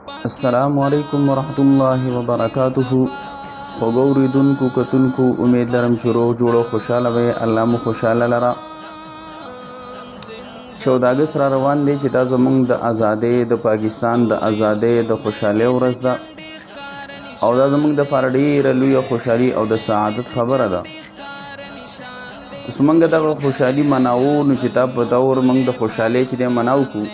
السلام علیکم ورحمت الله وبرکاته. خوږو اوریدونکو کتونکو امید لرم چې روغ جوړ او خوشحاله وئ. الله مو خوشحاله لره. 14 اګست را روان دی چې دا زموږ د ازادۍ د پاکستان د ازادۍ د خوشحالۍ ورځ ده او دا زموږ دپاره ډېره لویه خوشحالي او د سعادت خبره ده. اوس موږ دغه خوشحالي مناوو نو چې دا په دور موږ د خوشحالۍ چې دی مناو کړو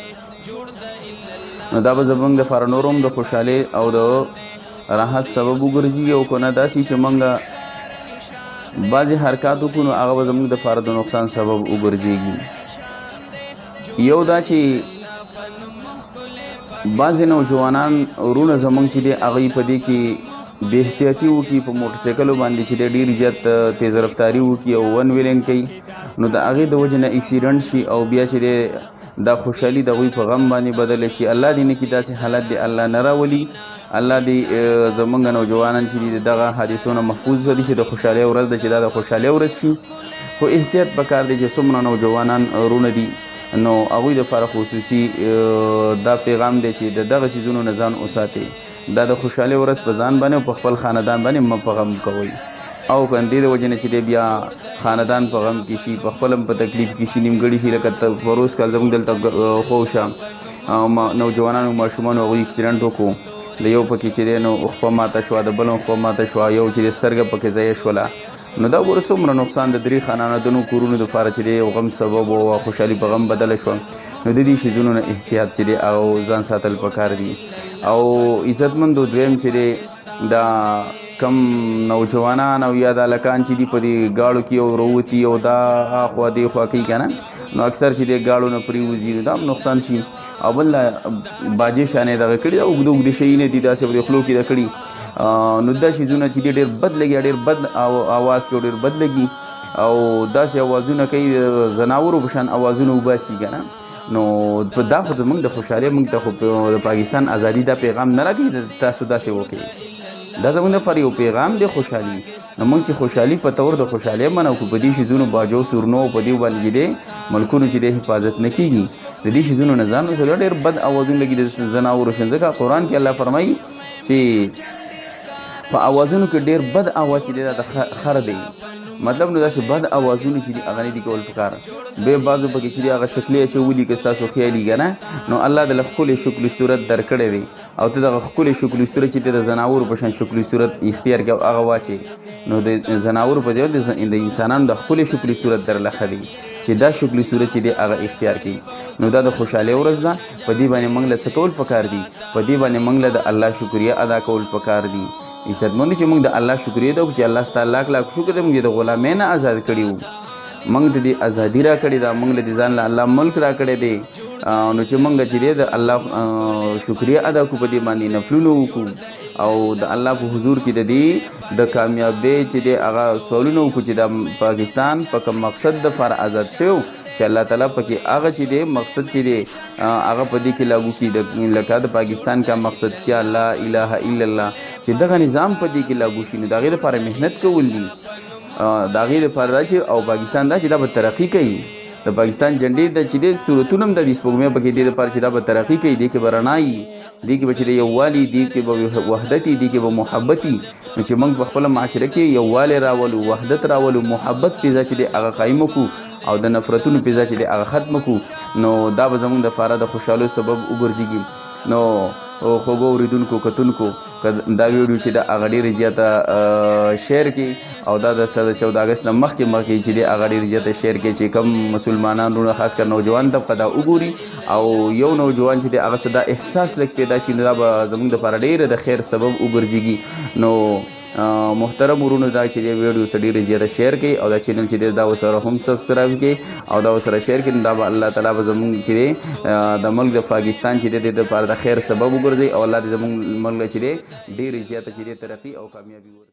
نو دا به زموږ دپاره نور هم د خوشحالۍ او د راحت سبب وګرځي او که نه داسې چې موږ بعضې حرکات وکړو نو هغه به زموږ دپاره د نقصان سبب وګرځېږي. یو دا چې بعضې نوجوانان ورونه زموږ چې دی هغوی په دې کې بې احتیاطي وکړي، په موټرسایکلو باندې چې دی ډېر زیات تیز رفتاري وکړي او ون ویلینګ کوي نو د هغې د وجې نه اکسیډنټ شي او بیا چې دی دا خوشحالي د هغوی په غم باندې بدله شي. الله دې نه کړي داسې حالت دی، الله نه راولي. الله دې زموږ نوجوانان چې دي دغه حادثو نه محفوظ وساتي چې د خوشحالۍ ورځ ده چې دا د خوشحالۍ ورځ شي. خو احتیاط پکار دی چې څومره نوجوانان ورونه دي نو هغوی دپاره خصوصي دا پیغام دی چې د دغه څیزونو نه ځان وساتئ. دا د خوشحالۍ ورځ په ځان باندې او په خپل خاندان باندې مه په غم کوئ او که دې د وجې نه چې دی بیا خاندان په غم کې شي، په خپل هم په تکلیف کې شي، نیمګړي شي. لکه فروز کال زموږ دلته خوشه نوجوانانو ماشومانو هغوی اکسیډنټ وکړو، د یو پکې چې دی نو خپه ماته شوه، د بل هم خپه ماته شوه، یو چې د سترګه پکې ضایع شوله. نو دا ګوره څومره نقصان د 3 خاندانونو کورونو دپاره چې دی غم سبب او خوشحالي په غم بدله شوه. نو د دې شیزونو نه احتیاط چې دی او ځان ساتل پکار دي. او عزتمندو دویم چې دی دا کم نوجوانان او یا دا هلکان چې دي په دې ګاړو کې او راوتي او دا اخوا دې خوا کوي که نه نو اکثر چې دی ګاړو نه پرېوځي نو دا هم نقصان شي. او بل باجې شانې دغه کړي دا اوږده اوږدې شیونه دي داسې په دې خولو کې دا کړي نو دا شیزونه چې دي ډېر بد لګي، ډېر بد اواز کوي، ډېر بد لګي او داسې اوازونه کوي زناورو په شان اوازونه وباسي که نه. نو دا خو زموږ د خوشحالۍ موږ ته خو د پاکستان ازادي دا پیغام نه راکوي تاسو داسې وکړئ. دا زموږ دپاره یو پیغام دی خوشحالي. نو موږ چې خوشحالي په طور د خوشحالۍ منو کړو په دې شیزونو باجو سورنو په دې باندې چې دی ملکونو چې دی حفاظت نه کېږي د دې شیزونو نه ځان وساتو. ډېر بد اوازونه لګي د زناورو شان ځکه قرآن کې الله فرمایي چې په اوازونو کې ډېر بد اواز چې دی دا د خر دی. مطلب نو داسې بد اوازونه چې دي هغه نه دي کول پکار. بیا بعضو پکې چې دي هغه شکلې اچولي که ستاسو خیالي که نه نو الله د له ښکلې شکلي صورت درکړی دی او ته دغه ښکلې شکلي صورت چې دی د زناورو په شان شکلي صورت اختیار کړه هغه واچوي نو د زناورو په ځای د انسانانو د ښکلې شکلي صورت درله ښه دی چې دا شکلي صورت چې دی هغه اختیار کړي. نو دا د خوشحالۍ ورځ ده. په دې باندې موږ له څه کول پکار دي؟ په دې باندې موږ له د الله شکریه ادا کول پکار دي. عزتمند چې موږ د الله شکریه ده چې الله ستا لاک لاک شکر دی موږ د غلامۍ نه آزاد کړي وو، موږ ته دې ازادي را کړې ده، موږ له دې ځان له الله ملک را کړی دی. نو چې موږ چې دی د الله شکریه ادا کړو په دې باندې نفلونه وکړو او د الله په حضور کې د دې د کامیابۍ چې دی هغه سوالونه وکړو چې د پاکستان په کوم مقصد دپاره آزاد شوی چې الله تعالی پکې هغه چې دی مقصد چې دی هغه په دې کې لاګو کړي. لکه د پاکستان کا مقصد کیا لا اله الا الله چې دغه نظام په دې کې لاګو شي نو د هغې دپاره محنت کول دي، د هغې دپاره دا چې او پاکستان دا چې دا به ترقي کوي. د پاکستان جنډې د چې دی صورتونه هم د دې سپوږمۍ پکې دې دپاره چې دا به ترقي کوي، دې کې به رڼا وي، دې کې به چې دی یووالي، دې کې به وحدت وي، دې کې به محبت وي. نو چې موږ په خپله معاشره کې یووالی راولو، وحدت راولو، محبت فضا چې دی هغه قایم کړو او د نفرتونو فضا چې دی هغه ختم کړو نو دا به زموږ دپاره د خوشحالۍ سبب وګرځېږي. نو خوږو اورېدونکو کتونکو دا ویډیو چې دا هغه ډېرې زیاته شیر کړي او دا د 14 اګست نه مخکې چې دی هغه ډېرې زیاته شیر کړي چې کم مسلمانان وروڼه خاص کر نوجوان طبقه دا وګوري او یو نوجوان چې دی هغه څه دا احساس لږ پیدا شي نو دا به زموږ دپاره ډېره د خیر سبب وګرځېږي. نو محترم ورونو دا چې دی ویډیو څه ډېرې زیاته شیر کړئ او دا چینل چې دی دا ورسره هم سبسکرایب کړئ او دا ورسره شیر کړئ. دا به الله تعالی به زموږ چې دی د ملک د پاکستان چې دی د دپاره د خیر سبب وګرځوي او الله دې زموږ ملک چې دی ډېرې زیاته چې دی ترقي او کامیابي ورکړي.